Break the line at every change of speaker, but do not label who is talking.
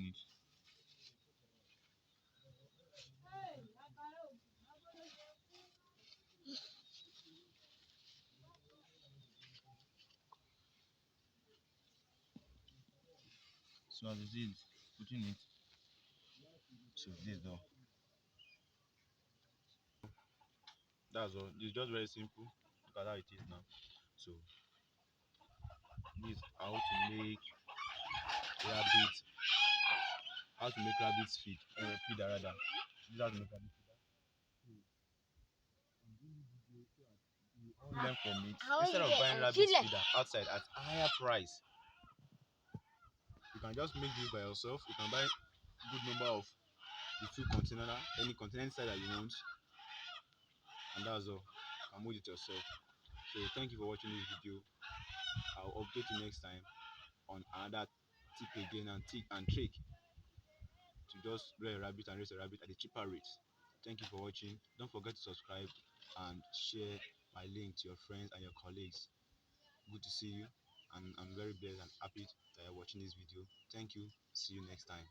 putting it. So as it is, putting it. So this though. That's all. It's just very simple. Look at how it is now. So this is how to make rabbit feed feeder rather. This is how to make rabbit feeder. You learn from it. Instead of buying rabbit feeder outside at a higher price, you can just make this by yourself. You can buy good number of the two container, any container inside that you want, and that's all. You can mold it yourself. So thank you for watching this video. I'll update you next time on another tip again and trick to just rear a rabbit and raise a rabbit at a cheaper rate. Thank you for watching. Don't forget to subscribe and share my link to your friends and your colleagues. Good to see you, and I'm very blessed and happy that you're watching this video. Thank you. See you next time.